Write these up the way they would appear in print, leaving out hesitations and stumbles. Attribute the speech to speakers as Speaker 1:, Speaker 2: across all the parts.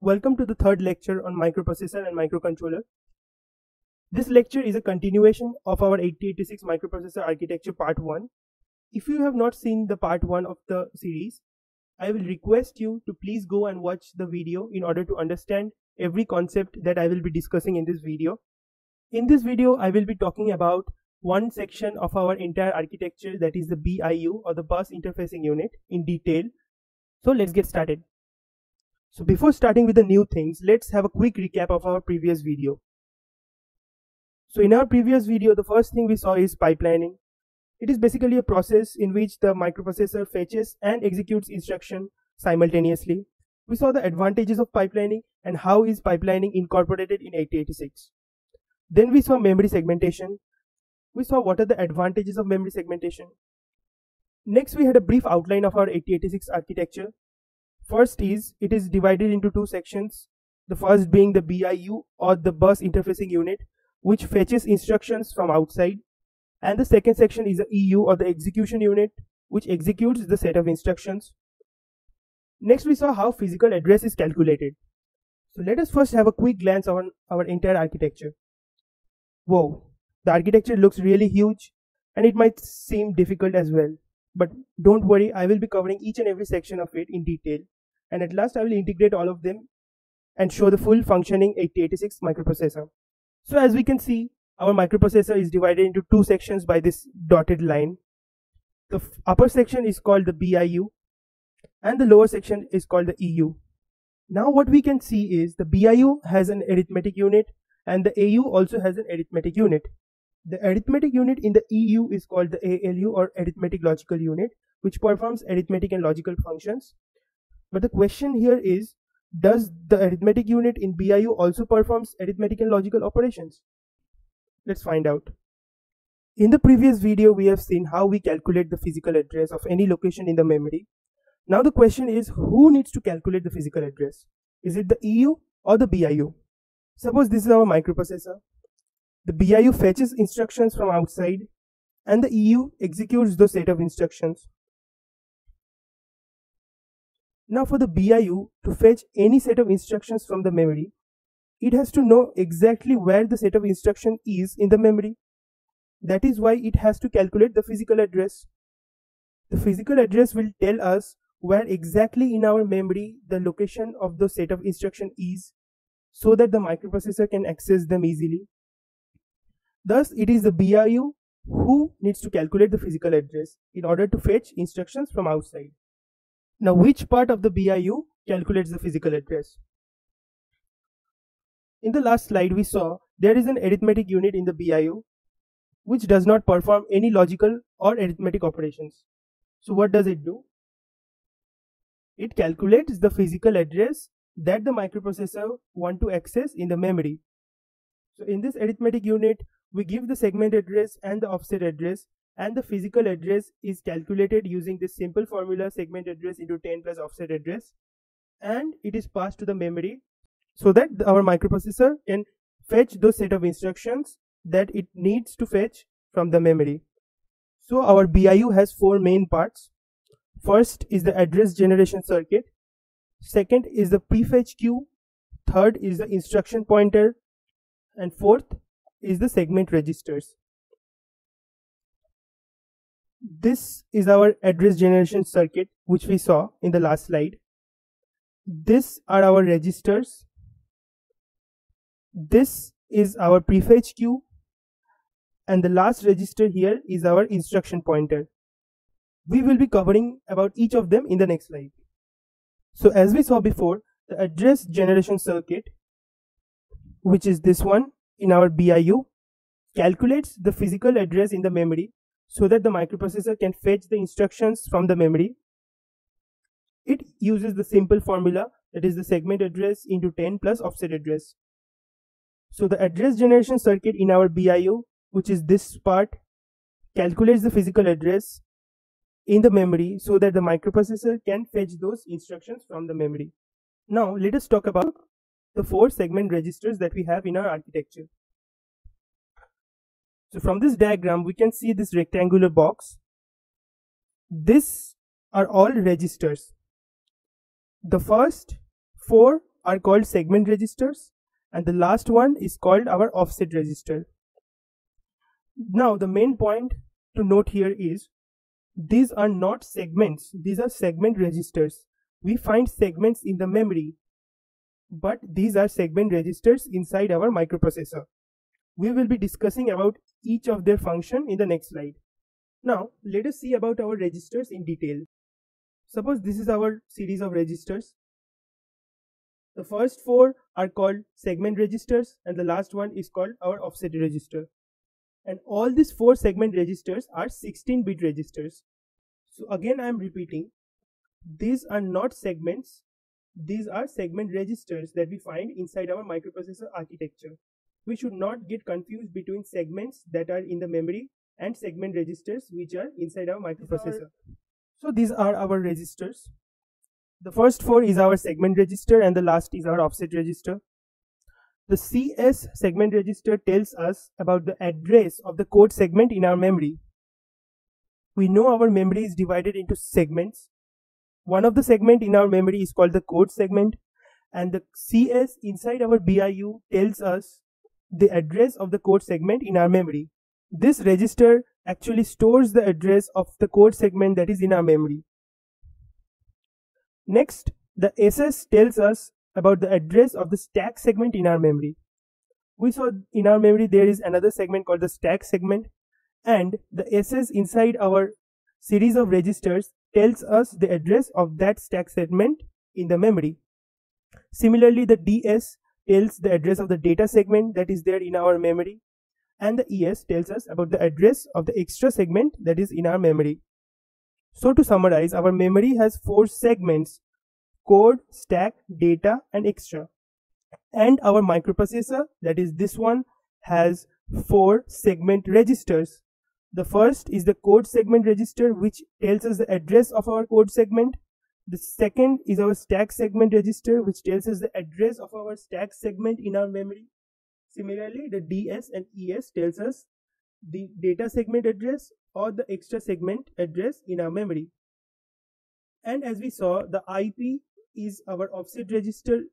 Speaker 1: Welcome to the third lecture on microprocessor and microcontroller. This lecture is a continuation of our 8086 microprocessor architecture part 1. If you have not seen the part 1 of the series, I will request you to please go and watch the video in order to understand every concept that I will be discussing in this video. In this video, I will be talking about one section of our entire architecture, that is the BIU or the bus interfacing unit, in detail. So let's get started. So before starting with the new things, let's have a quick recap of our previous video. So in our previous video, the first thing we saw is pipelining. It is basically a process in which the microprocessor fetches and executes instruction simultaneously. We saw the advantages of pipelining and how is pipelining incorporated in 8086. Then we saw memory segmentation. We saw what are the advantages of memory segmentation. Next, we had a brief outline of our 8086 architecture. First is, it is divided into two sections. The first being the BIU or the bus interfacing unit, which fetches instructions from outside. And the second section is the EU or the execution unit, which executes the set of instructions. Next, we saw how physical address is calculated. So let us first have a quick glance on our entire architecture. Whoa, the architecture looks really huge and it might seem difficult as well. But don't worry, I will be covering each and every section of it in detail. And at last I will integrate all of them and show the full functioning 8086 microprocessor. So as we can see, our microprocessor is divided into two sections by this dotted line. The upper section is called the BIU and the lower section is called the EU. Now what we can see is the BIU has an arithmetic unit and the AU also has an arithmetic unit. The arithmetic unit in the EU is called the ALU or arithmetic logical unit, which performs arithmetic and logical functions. But the question here is, does the arithmetic unit in BIU also performs arithmetic and logical operations? Let's find out. In the previous video, we have seen how we calculate the physical address of any location in the memory. Now the question is, who needs to calculate the physical address? Is it the EU or the BIU? Suppose this is our microprocessor. The BIU fetches instructions from outside and the EU executes the set of instructions. Now for the BIU to fetch any set of instructions from the memory, it has to know exactly where the set of instruction is in the memory. That is why it has to calculate the physical address. The physical address will tell us where exactly in our memory the location of the set of instruction is, so that the microprocessor can access them easily. Thus, it is the BIU who needs to calculate the physical address in order to fetch instructions from outside. Now, which part of the BIU calculates the physical address? In the last slide, we saw there is an arithmetic unit in the BIU which does not perform any logical or arithmetic operations. So what does it do? It calculates the physical address that the microprocessor wants to access in the memory. So in this arithmetic unit, we give the segment address and the offset address, and the physical address is calculated using this simple formula, segment address into 10 plus offset address, and it is passed to the memory so that our microprocessor can fetch those set of instructions that it needs to fetch from the memory. So our BIU has four main parts. First is the address generation circuit. Second is the prefetch queue. Third is the instruction pointer. And fourth is the segment registers. This is our address generation circuit, which we saw in the last slide. These are our registers. This is our prefetch queue. And the last register here is our instruction pointer. We will be covering about each of them in the next slide. So as we saw before, the address generation circuit, which is this one in our BIU, calculates the physical address in the memory so that the microprocessor can fetch the instructions from the memory. It uses the simple formula, that is the segment address into 10 plus offset address. So the address generation circuit in our BIU, which is this part, calculates the physical address in the memory so that the microprocessor can fetch those instructions from the memory. Now let us talk about the four segment registers that we have in our architecture. So from this diagram, we can see this rectangular box. These are all registers. The first 4 are called segment registers, and the last one is called our offset register. Now the main point to note here is these are not segments, these are segment registers. We find segments in the memory, but these are segment registers inside our microprocessor. We will be discussing about each of their function in the next slide. Now let us see about our registers in detail. Suppose this is our series of registers. The first 4 are called segment registers and the last one is called our offset register. And all these 4 segment registers are 16-bit registers. So again I am repeating, these are not segments, these are segment registers that we find inside our microprocessor architecture. We should not get confused between segments that are in the memory and segment registers which are inside our microprocessor. So these are our registers. The first 4 is our segment register and the last is our offset register. The CS segment register tells us about the address of the code segment in our memory. We know our memory is divided into segments. One of the segment in our memory is called the code segment, and the CS inside our BIU tells us the address of the code segment in our memory. This register actually stores the address of the code segment that is in our memory. Next, the SS tells us about the address of the stack segment in our memory. We saw in our memory there is another segment called the stack segment, and the SS inside our series of registers tells us the address of that stack segment in the memory. Similarly, the DS tells the address of the data segment that is there in our memory, and the ES tells us about the address of the extra segment that is in our memory. So to summarize, our memory has 4 segments: code, stack, data, and extra. And our microprocessor, that is this one, has 4 segment registers. The first is the code segment register, which tells us the address of our code segment. The second is our stack segment register, which tells us the address of our stack segment in our memory. Similarly, the DS and ES tells us the data segment address or the extra segment address in our memory. And as we saw, the IP is our offset register,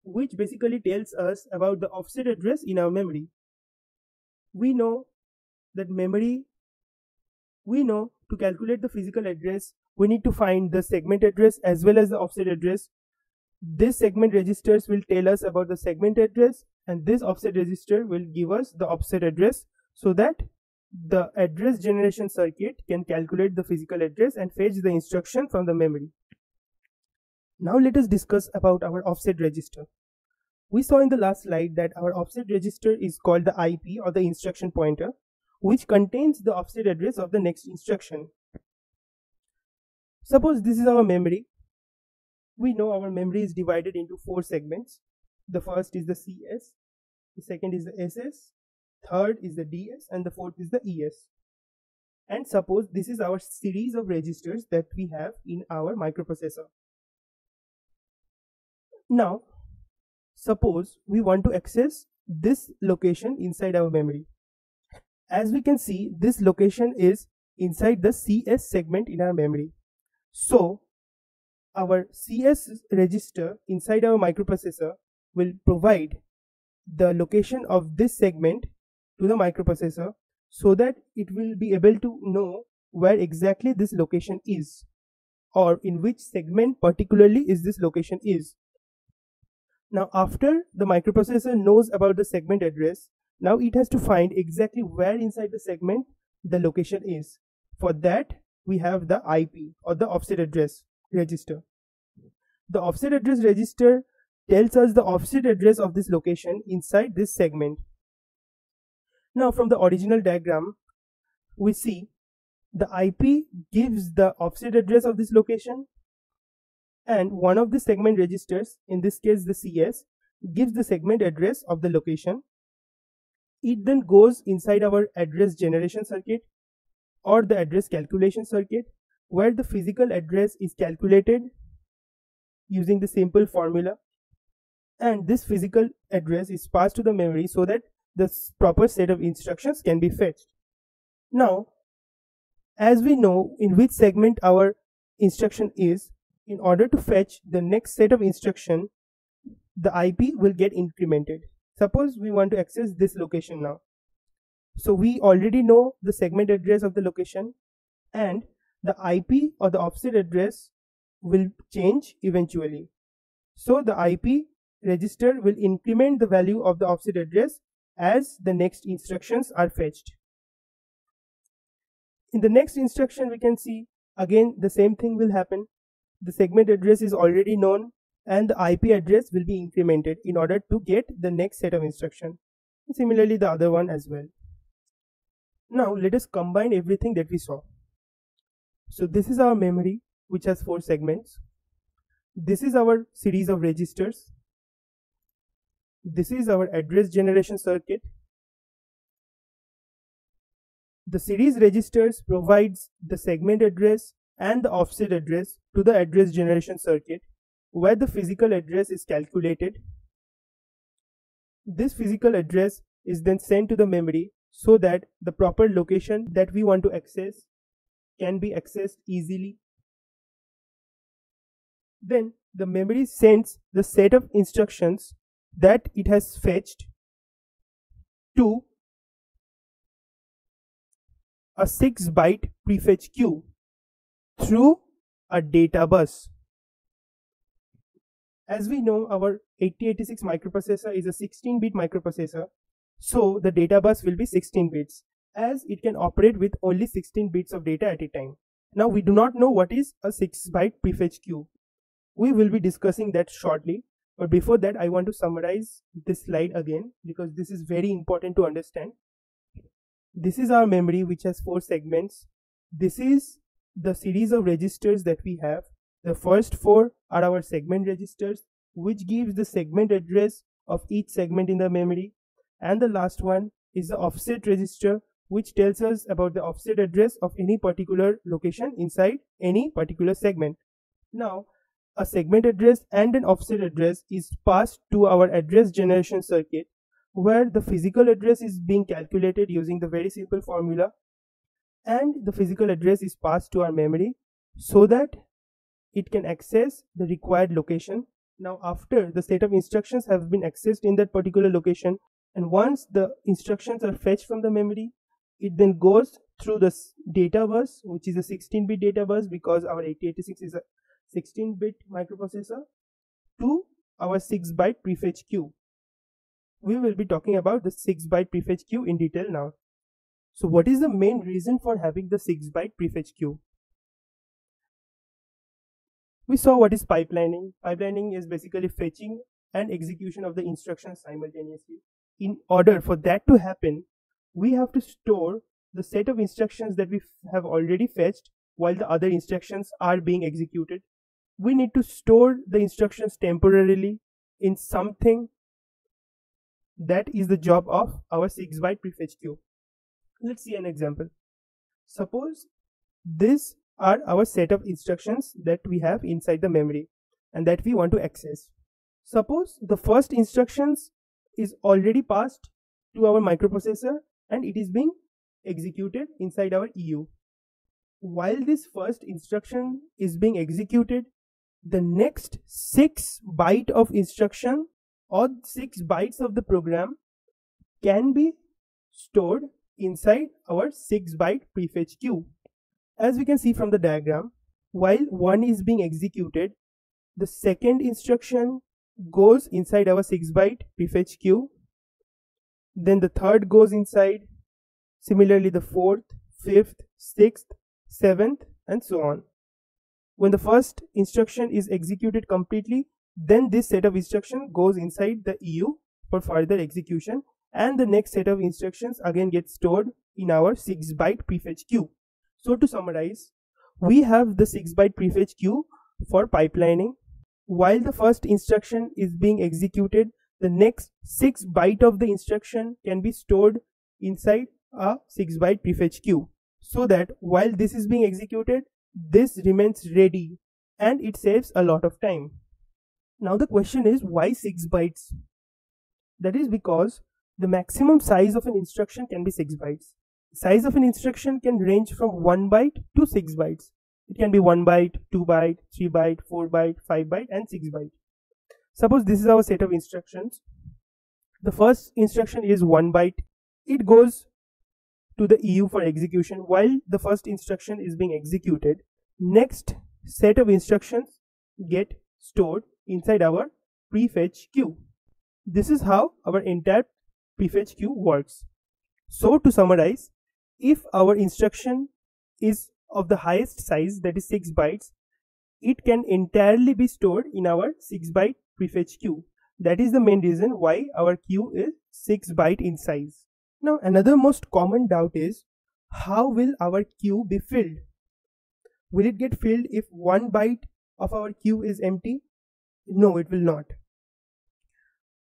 Speaker 1: which basically tells us about the offset address in our memory. We know to calculate the physical address, we need to find the segment address as well as the offset address. This segment registers will tell us about the segment address, and this offset register will give us the offset address, so that the address generation circuit can calculate the physical address and fetch the instruction from the memory. Now let us discuss about our offset register. We saw in the last slide that our offset register is called the IP or the instruction pointer, which contains the offset address of the next instruction. Suppose this is our memory. We know our memory is divided into 4 segments. The first is the CS, the second is the SS, third is the DS, and the fourth is the ES. And suppose this is our series of registers that we have in our microprocessor. Now, suppose we want to access this location inside our memory. As we can see, this location is inside the CS segment in our memory. So, our CS register inside our microprocessor will provide the location of this segment to the microprocessor, so that it will be able to know where exactly this location is, or in which segment particularly is this location is. Now after the microprocessor knows about the segment address, now it has to find exactly where inside the segment the location is. For that we have the IP or the offset address register. The offset address register tells us the offset address of this location inside this segment. Now from the original diagram, we see the IP gives the offset address of this location, and one of the segment registers, in this case the CS, gives the segment address of the location. It then goes inside our address generation circuit or the address calculation circuit, where the physical address is calculated using the simple formula, and this physical address is passed to the memory so that the proper set of instructions can be fetched. Now, as we know in which segment our instruction is, in order to fetch the next set of instruction, the IP will get incremented. Suppose we want to access this location now. So we already know the segment address of the location, and the IP or the offset address will change eventually. So the IP register will increment the value of the offset address as the next instructions are fetched. In the next instruction, we can see again the same thing will happen. The segment address is already known and the IP address will be incremented in order to get the next set of instruction. Similarly, the other one as well. Now let us combine everything that we saw. So this is our memory, which has 4 segments. This is our series of registers. This is our address generation circuit. The series registers provides the segment address and the offset address to the address generation circuit, where the physical address is calculated. This physical address is then sent to the memory so that the proper location that we want to access can be accessed easily. Then the memory sends the set of instructions that it has fetched to a 6-byte prefetch queue through a data bus. As we know, our 8086 microprocessor is a 16-bit microprocessor, so the data bus will be 16 bits, as it can operate with only 16 bits of data at a time. Now we do not know what is a 6-byte prefetch queue. We will be discussing that shortly, but before that I want to summarize this slide again because this is very important to understand. This is our memory, which has 4 segments. This is the series of registers that we have. The first 4 are our segment registers, which gives the segment address of each segment in the memory. And the last one is the offset register, which tells us about the offset address of any particular location inside any particular segment. Now, a segment address and an offset address is passed to our address generation circuit, where the physical address is being calculated using the very simple formula, and the physical address is passed to our memory so that it can access the required location. Now after the set of instructions have been accessed in that particular location, and once the instructions are fetched from the memory, it then goes through the data bus, which is a 16-bit data bus because our 8086 is a 16-bit microprocessor, to our 6-byte prefetch queue. We will be talking about the 6-byte prefetch queue in detail now. So what is the main reason for having the 6-byte prefetch queue? We saw what is pipelining. Pipelining is basically fetching and execution of the instructions simultaneously. In order for that to happen, we have to store the set of instructions that we have already fetched while the other instructions are being executed. We need to store the instructions temporarily in something. That is the job of our 6-byte prefetch queue. Let's see an example. Suppose these are our set of instructions that we have inside the memory and that we want to access. Suppose the first instructions is already passed to our microprocessor and it is being executed inside our EU. While this first instruction is being executed, the next 6 bytes of instruction or 6 bytes of the program can be stored inside our 6-byte prefetch queue. As we can see from the diagram, while one is being executed, the second instruction goes inside our 6-byte prefetch queue. Then the third goes inside. Similarly, the 4th, 5th, 6th, 7th, and so on. When the first instruction is executed completely, then this set of instructions goes inside the EU for further execution, and the next set of instructions again gets stored in our 6-byte prefetch queue. So to summarize, we have the 6-byte prefetch queue for pipelining. While the first instruction is being executed, the next 6 bytes of the instruction can be stored inside a 6-byte prefetch queue, so that while this is being executed, this remains ready and it saves a lot of time. Now the question is, why 6 bytes? That is because the maximum size of an instruction can be 6 bytes. The size of an instruction can range from 1 byte to 6 bytes. It can be 1 byte, 2 byte, 3 byte, 4 byte, 5 byte, and 6 byte. Suppose this is our set of instructions. The first instruction is 1 byte. It goes to the EU for execution. While the first instruction is being executed, next set of instructions get stored inside our prefetch queue. This is how our entire prefetch queue works. So to summarize, if our instruction is of the highest size, that is 6 bytes, it can entirely be stored in our 6 byte prefetch queue. That is the main reason why our queue is 6 byte in size. Now another most common doubt is, how will our queue be filled? Will it get filled if 1 byte of our queue is empty? No, it will not.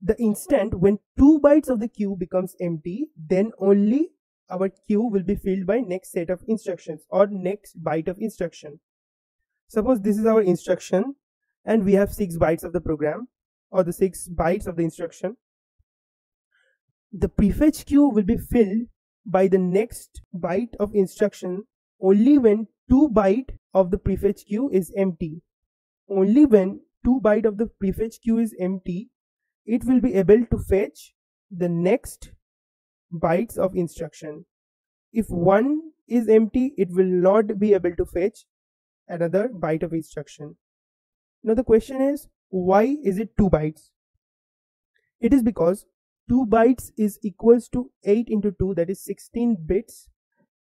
Speaker 1: The instant when 2 bytes of the queue becomes empty, then only our queue will be filled by next set of instructions or next byte of instruction. Suppose this is our instruction and we have 6 bytes of the program or the 6 bytes of the instruction. The prefetch queue will be filled by the next byte of instruction only when 2 byte of the prefetch queue is empty. Only when 2 byte of the prefetch queue is empty, it will be able to fetch the next bytes of instruction. If 1 is empty, it will not be able to fetch another byte of instruction. Now the question is, why is it 2 bytes? It is because 2 bytes is equals to 8 into 2, that is 16 bits,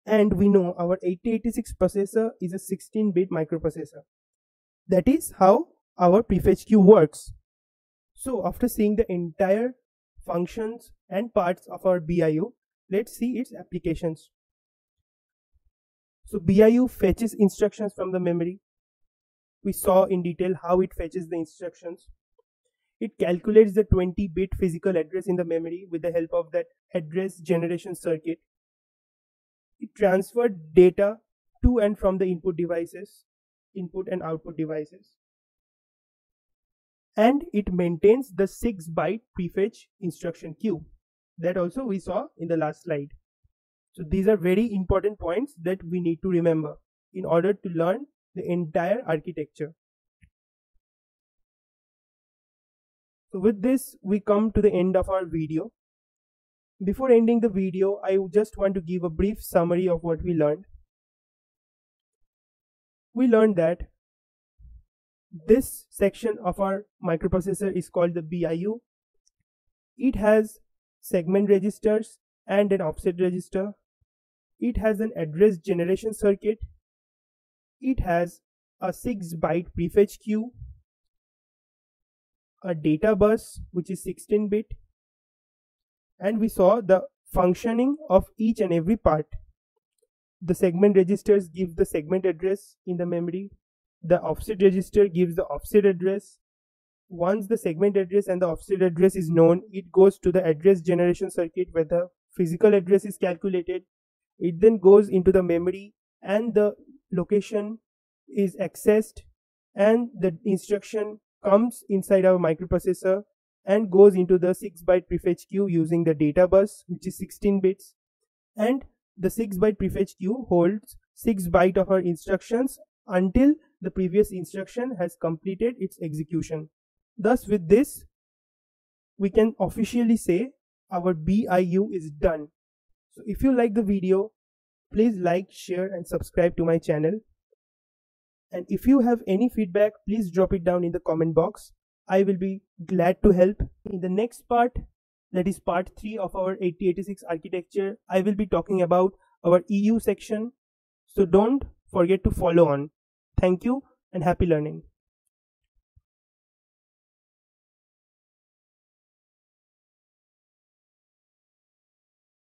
Speaker 1: and we know our 8086 processor is a 16-bit microprocessor. That is how our prefetch queue works. So after seeing the entire functions and parts of our BIU, let's see its applications. So BIU fetches instructions from the memory. We saw in detail how it fetches the instructions. It calculates the 20-bit physical address in the memory with the help of that address generation circuit. It transfers data to and from the input devices, input and output devices. And it maintains the 6 byte prefetch instruction queue. That also we saw in the last slide. So these are very important points that we need to remember in order to learn the entire architecture. So with this, we come to the end of our video. Before ending the video, I just want to give a brief summary of what we learned. We learned that this section of our microprocessor is called the BIU. It has segment registers and an offset register. It has an address generation circuit. It has a 6 byte prefetch queue, a data bus which is 16-bit, and we saw the functioning of each and every part. The segment registers give the segment address in the memory. The offset register gives the offset address. Once the segment address and the offset address is known, it goes to the address generation circuit where the physical address is calculated. It then goes into the memory and the location is accessed, and the instruction comes inside our microprocessor and goes into the 6 byte prefetch queue using the data bus, which is 16 bits, and the 6 byte prefetch queue holds 6 byte of our instructions until the previous instruction has completed its execution. Thus with this, we can officially say our BIU is done. So if you like the video, please like, share and subscribe to my channel. And if you have any feedback, please drop it down in the comment box. I will be glad to help. In the next part, that is part 3 of our 8086 architecture, I will be talking about our EU section. So don't forget to follow on. Thank you and happy learning.